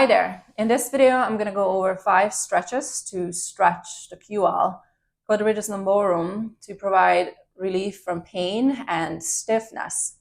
Hi there. In this video, I'm going to go over 5 stretches to stretch the QL, quadratus lumborum, to provide relief from pain and stiffness.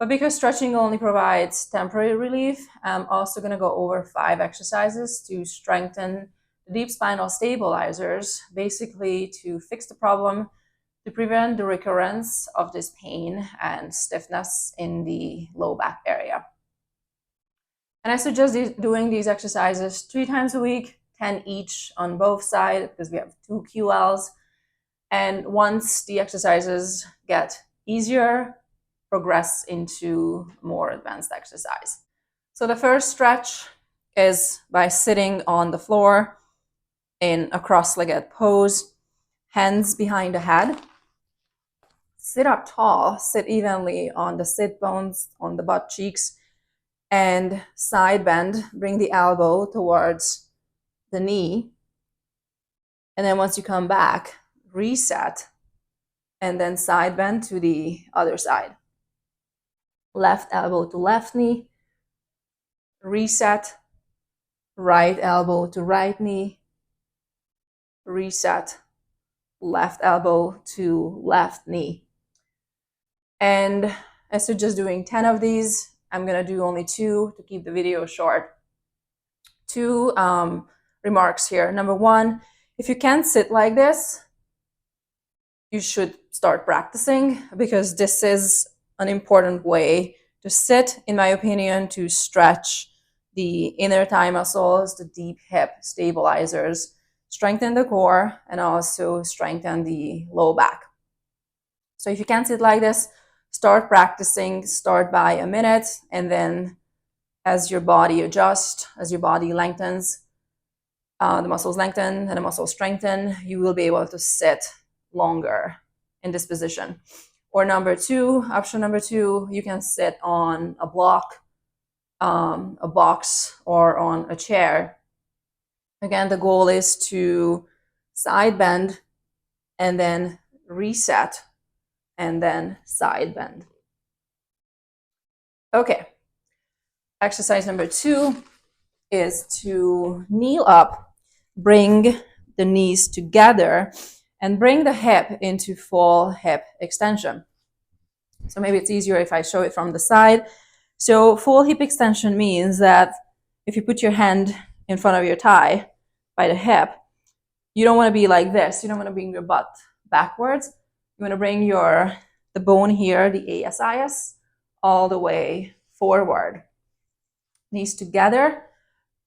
But because stretching only provides temporary relief, I'm also going to go over 5 exercises to strengthen the deep spinal stabilizers, basically to fix the problem, to prevent the recurrence of this pain and stiffness in the low back area. And I suggest doing these exercises 3 times a week, 10 each on both sides, because we have 2 QLs. And once the exercises get easier, progress into more advanced exercise. So the first stretch is by sitting on the floor in a cross-legged pose, hands behind the head. Sit up tall, sit evenly on the sit bones, on the butt cheeks, and side bend. Bring the elbow towards the knee. And then once you come back, reset, and then side bend to the other side. Left elbow to left knee, reset, right elbow to right knee, reset, left elbow to left knee. And I suggest doing 10 of these. I'm going to do only 2 to keep the video short. 2 remarks here. Number 1, if you can't sit like this, you should start practicing, because this is an important way to sit, in my opinion, to stretch the inner thigh muscles, the deep hip stabilizers, strengthen the core, and also strengthen the low back. So if you can't sit like this, start practicing. Start by a minute, and then as your body adjusts, as your body lengthens, the muscles lengthen and the muscles strengthen, you will be able to sit longer in this position. Or option number two, you can sit on a block, a box, or on a chair. Again, the goal is to side bend and then reset and then side bend. Okay. Exercise number 2 is to kneel up, bring the knees together, and bring the hip into full hip extension. So maybe it's easier if I show it from the side. So full hip extension means that if you put your hand in front of your thigh by the hip, you don't want to be like this. You don't want to bring your butt backwards. You want to bring the bone here, the ASIS, all the way forward. Knees together,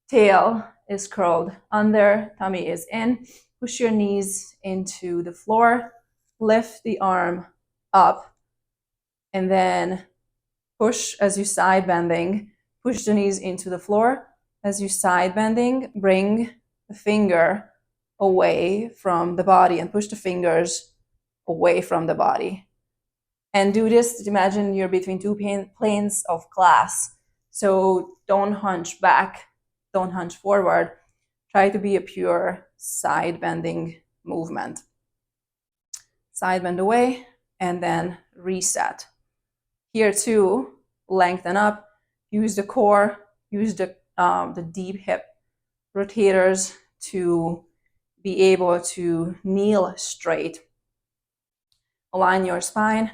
tail is curled under, tummy is in. Push your knees into the floor, lift the arm up, and then push as you side bending. Push the knees into the floor. As you side bending, bring the finger away from the body and push the fingers away from the body. And do this, imagine you're between 2 planes of glass. So don't hunch back, don't hunch forward. Try to be a pure side bending movement. Side bend away and then reset. Here too, lengthen up, use the core, use the deep hip rotators to be able to kneel straight. Align your spine,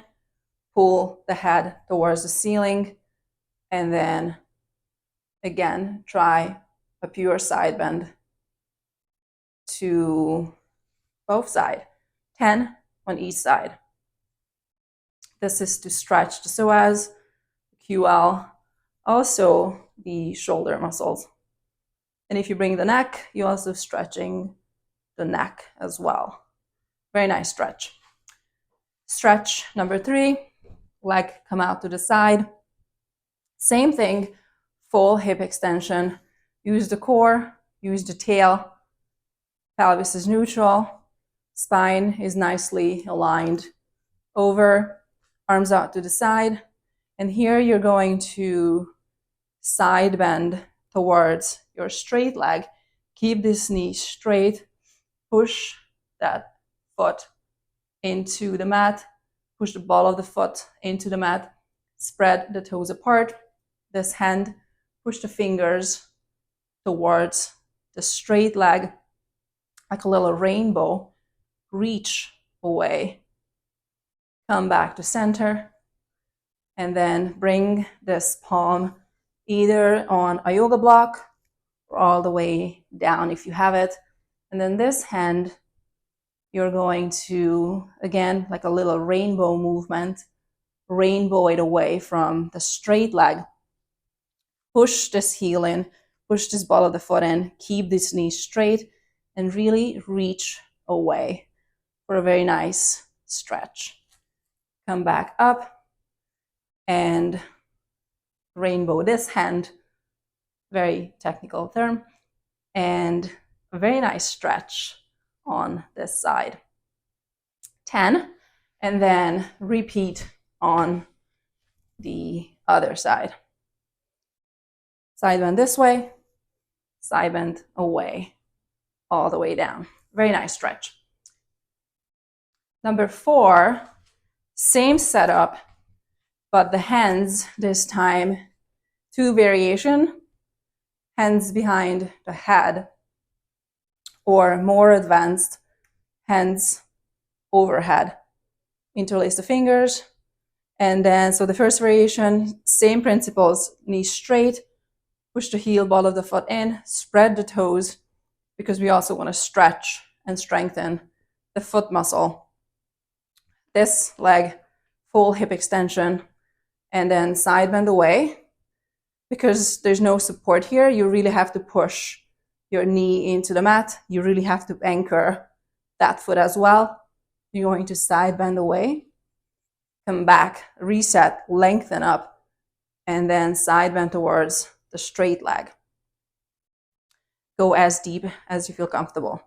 pull the head towards the ceiling, and then again, try a pure side bend to both sides, 10 on each side. This is to stretch the psoas, QL, also the shoulder muscles. And if you bring the neck, you're also stretching the neck as well. Very nice stretch. Stretch number 3, leg come out to the side. Same thing, full hip extension. Use the core, use the tail. Pelvis is neutral. Spine is nicely aligned over, arms out to the side. And here you're going to side bend towards your straight leg. Keep this knee straight. Push that foot into the mat. Push the ball of the foot into the mat. Spread the toes apart. This hand, push the fingers towards the straight leg, like a little rainbow. Reach away. Come back to center. And then bring this palm either on a yoga block or all the way down if you have it. And then this hand, you're going to, again, like a little rainbow movement, rainbow it away from the straight leg. Push this heel in, push this ball of the foot in, keep this knee straight, and really reach away for a very nice stretch. Come back up and rainbow this hand, very technical term, and a very nice stretch on this side. 10, and then repeat on the other side. Side bend this way, side bend away, all the way down. Very nice stretch. Number 4, same setup, but the hands this time, 2 variation, hands behind the head, or more advanced, hands overhead. Interlace the fingers, and then, so the first variation, same principles, knees straight, push the heel, ball of the foot in, spread the toes, because we also want to stretch and strengthen the foot muscle. This leg, full hip extension, and then side bend away. Because there's no support here, you really have to push your knee into the mat. You really have to anchor that foot as well. You're going to side bend away, come back, reset, lengthen up, and then side bend towards the straight leg. Go as deep as you feel comfortable.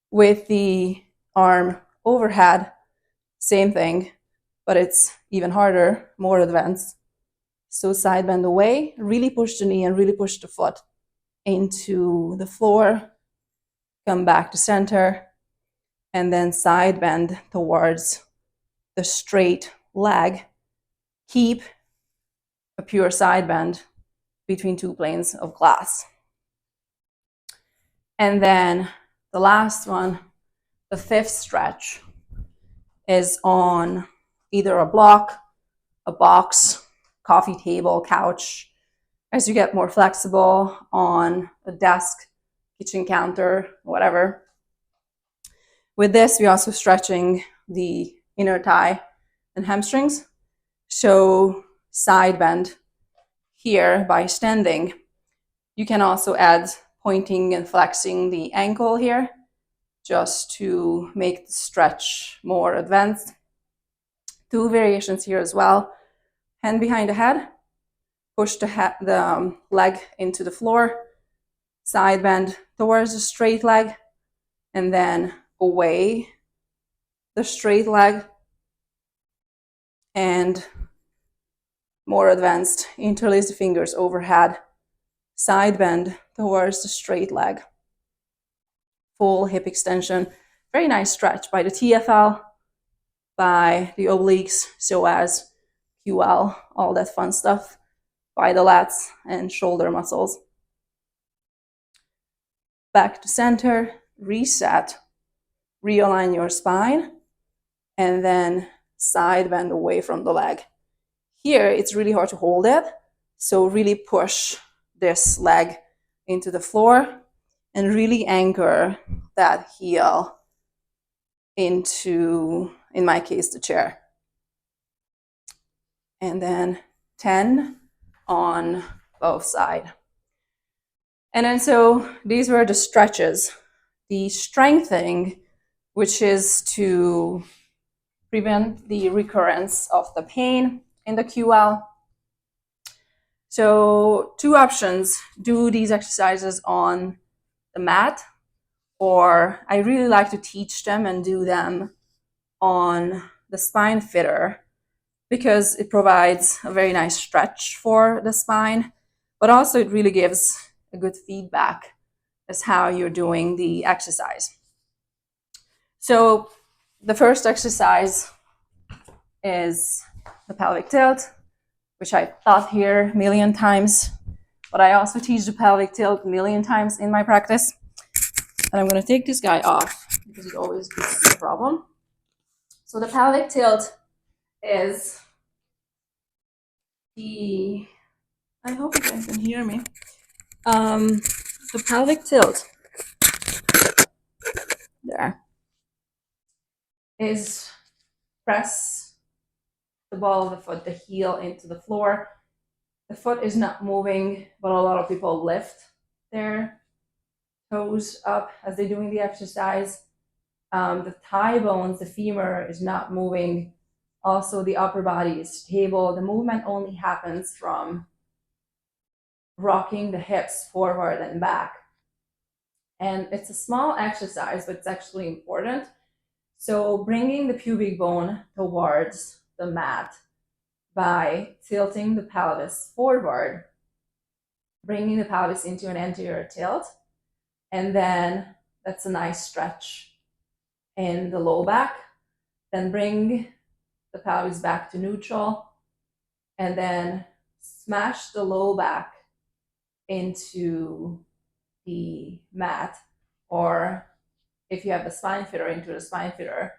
With the arm overhead, same thing, but it's even harder, more advanced. So side bend away, really push the knee and really push the foot into the floor. Come back to center, and then side bend towards the straight leg. Keep a pure side bend between 2 planes of glass. And then the last one, the 5th stretch, is on either a block, a box, coffee table, couch, as you get more flexible, on a desk, kitchen counter, whatever. With this, we're also stretching the inner thigh and hamstrings. So side bend here by standing. You can also add pointing and flexing the ankle here, just to make the stretch more advanced. 2 variations here as well. Hand behind the head, push the leg into the floor, side bend towards the straight leg, and then away the straight leg, and more advanced, interlace the fingers overhead, side bend towards the straight leg, full hip extension. Very nice stretch by the TFL, by the obliques, psoas, QL, all that fun stuff, by the lats and shoulder muscles. Back to center, reset, realign your spine, and then side bend away from the leg. Here, it's really hard to hold it, so really push this leg into the floor and really anchor that heel into, in my case, the chair. And then 10 on both sides. And then so these were the stretches. The strengthening, which is to prevent the recurrence of the pain in the QL. So 2 options: do these exercises on the mat, or I really like to teach them and do them on the Spinefitter, because it provides a very nice stretch for the spine, but also it really gives a good feedback as how you're doing the exercise. So the first exercise is the pelvic tilt, which I've taught here a million times. but I also teach the pelvic tilt a million times in my practice. And I'm going to take this guy off because it always gives a problem. So the pelvic tilt is the, I hope you guys can hear me. The pelvic tilt there is press the ball of the foot, the heel into the floor. The foot is not moving, but a lot of people lift their toes up as they're doing the exercise. The thigh bones, the femur is not moving. Also, the upper body is stable. The movement only happens from rocking the hips forward and back. And it's a small exercise, but it's actually important. So bringing the pubic bone towards the mat by tilting the pelvis forward, bringing the pelvis into an anterior tilt, and then that's a nice stretch in the low back. Then bring the pelvis back to neutral, and then smash the low back into the mat, or if you have the Spinefitter, into the Spinefitter.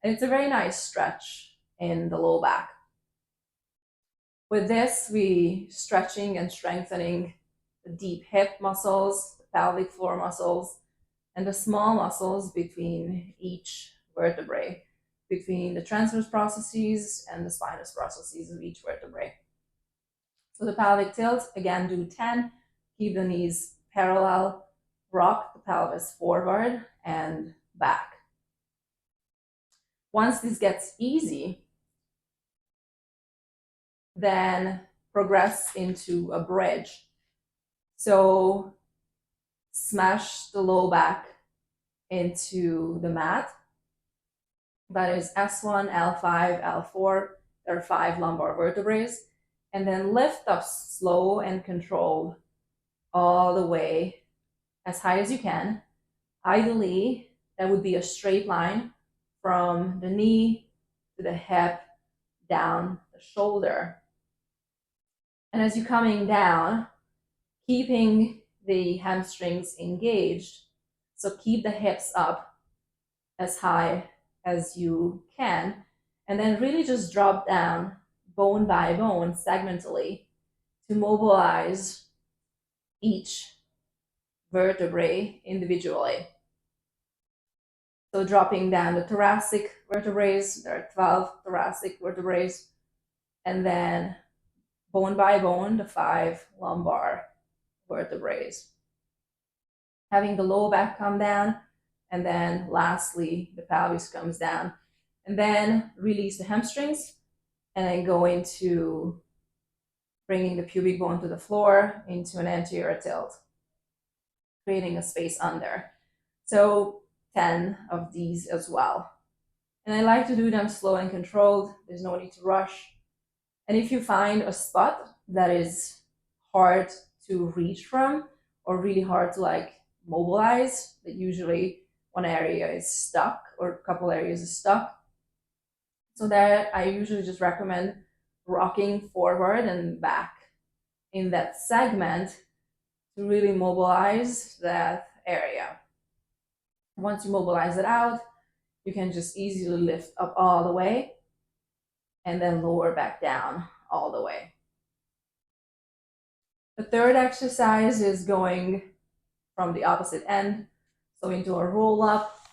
And it's a very nice stretch in the low back. With this, we stretching and strengthening the deep hip muscles, the pelvic floor muscles, and the small muscles between each vertebrae, between the transverse processes and the spinous processes of each vertebrae. So the pelvic tilt, again, do 10, keep the knees parallel, rock the pelvis forward and back. Once this gets easy, then progress into a bridge. So smash the low back into the mat. That is S1, L5, L4. There are 5 lumbar vertebrae. And then lift up slow and controlled all the way as high as you can. Ideally, that would be a straight line from the knee to the hip, down the shoulder. And as you're coming down, keeping the hamstrings engaged. So keep the hips up as high as you can. And then really just drop down bone by bone segmentally to mobilize each vertebrae individually. So dropping down the thoracic vertebrae, there are 12 thoracic vertebrae, and then bone by bone, the 5 lumbar vertebrae. Having the low back come down, and then lastly, the pelvis comes down. And then release the hamstrings, and then go into bringing the pubic bone to the floor into an anterior tilt, creating a space under. So 10 of these as well. And I like to do them slow and controlled. There's no need to rush. And if you find a spot that is hard to reach from or really hard to mobilize, that usually one area is stuck or a couple areas is stuck. So that I usually just recommend rocking forward and back in that segment to really mobilize that area. Once you mobilize it out, you can just easily lift up all the way and then lower back down all the way. The third exercise is going from the opposite end, so into a roll up.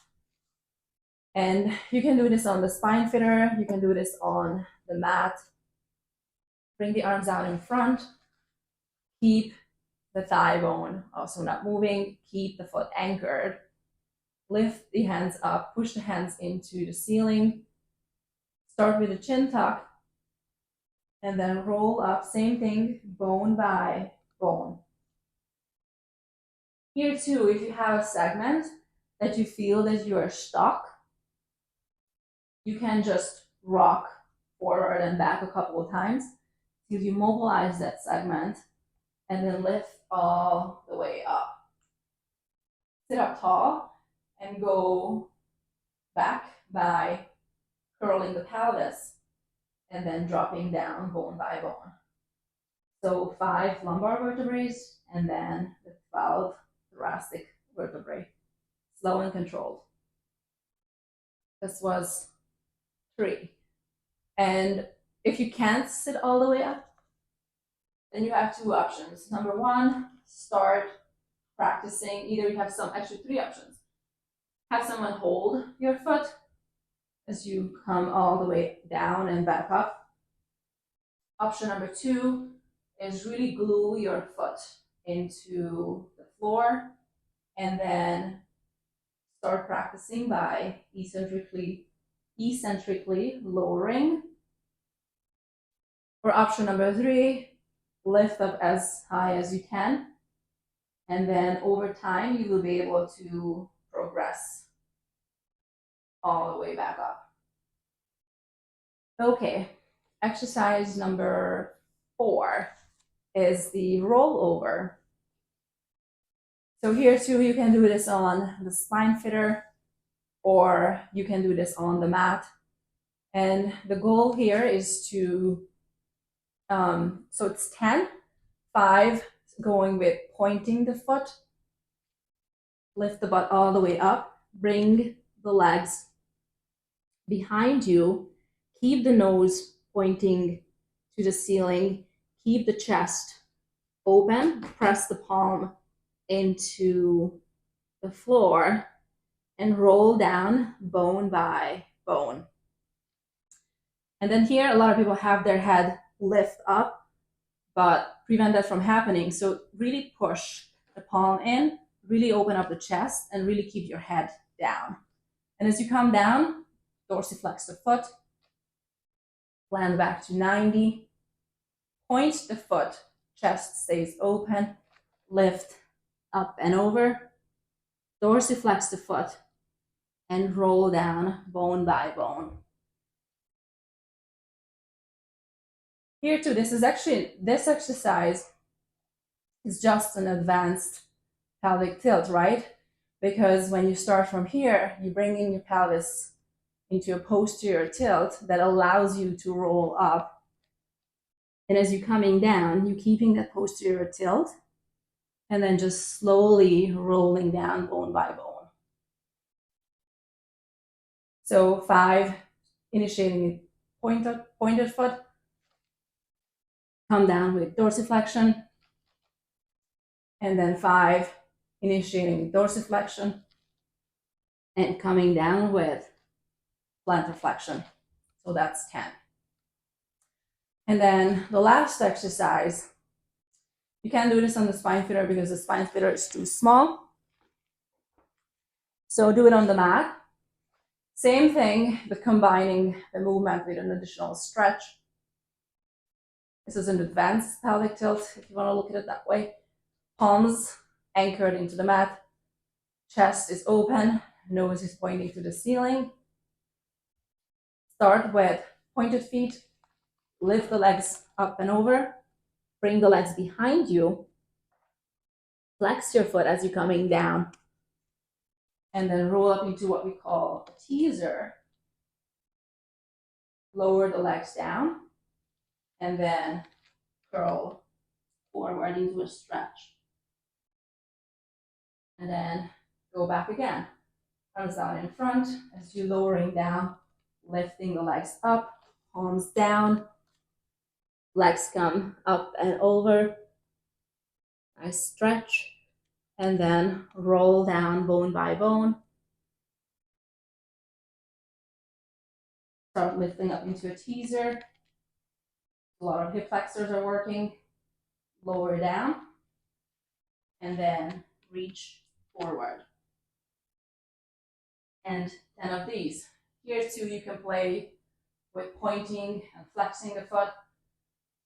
And you can do this on the Spinefitter, you can do this on the mat. Bring the arms out in front, keep the thigh bone also not moving, keep the foot anchored. Lift the hands up, push the hands into the ceiling. Start with a chin tuck, and then roll up, same thing, bone by bone. Here too, if you have a segment that you feel that you are stuck, you can just rock forward and back a couple of times till you mobilize that segment, and then lift all the way up. Sit up tall and go back by curling the pelvis and then dropping down bone by bone. So 5 lumbar vertebrae and then the 12 thoracic vertebrae. Slow and controlled. This was 3. And if you can't sit all the way up, then you have 2 options. Number 1, start practicing. Either you have actually 3 options. Have someone hold your foot as you come all the way down and back up. Option number 2 is really glue your foot into the floor and then start practicing by eccentrically lowering. Or option number 3, lift up as high as you can, and then over time you will be able to progress all the way back up. Okay, exercise number 4 is the rollover. So here too, you can do this on the Spinefitter, or you can do this on the mat. And the goal here is to, so it's 10, 5 going with pointing the foot, lift the butt all the way up, bring the legs behind you, keep the nose pointing to the ceiling, keep the chest open, press the palm into the floor, and roll down bone by bone. And then here, a lot of people have their head lift up, but prevent that from happening. So really push the palm in, really open up the chest, and really keep your head down. And as you come down, dorsiflex the foot, land back to 90, point the foot, chest stays open, lift up and over, dorsiflex the foot, and roll down bone by bone. Here too, this exercise is just an advanced pelvic tilt, right? Because when you start from here, you bring in your pelvis into a posterior tilt that allows you to roll up. And as you're coming down, you're keeping that posterior tilt and then just slowly rolling down bone by bone. So 5, initiating pointed foot, come down with dorsiflexion, and then 5, initiating dorsiflexion and coming down with plantar flexion. So that's 10. And then the last exercise, you can't do this on the Spinefitter because the Spinefitter is too small. So do it on the mat. Same thing, but combining the movement with an additional stretch. This is an advanced pelvic tilt, if you want to look at it that way. Palms anchored into the mat, chest is open, nose is pointing to the ceiling. Start with pointed feet, lift the legs up and over, bring the legs behind you, flex your foot as you're coming down, and then roll up into what we call a teaser. Lower the legs down, and then curl forward into a stretch. And then go back again. Arms down in front as you're lowering down, lifting the legs up, palms down, legs come up and over. Nice stretch, and then roll down bone by bone. Start lifting up into a teaser. A lot of hip flexors are working. Lower down, and then reach forward. And 10 of these. Here too, you can play with pointing and flexing the foot.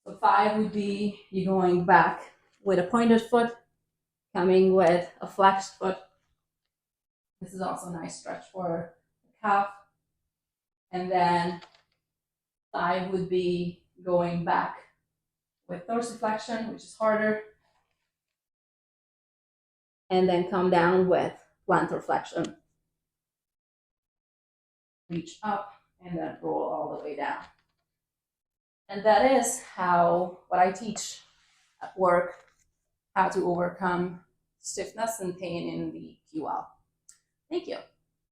So 5 would be you going back with a pointed foot, coming with a flexed foot. This is also a nice stretch for the calf. And then 5 would be going back with dorsiflexion, which is harder. And then come down with plantar flexion. Reach up and then roll all the way down. And that is what I teach work how to overcome stiffness and pain in the QL. Thank you.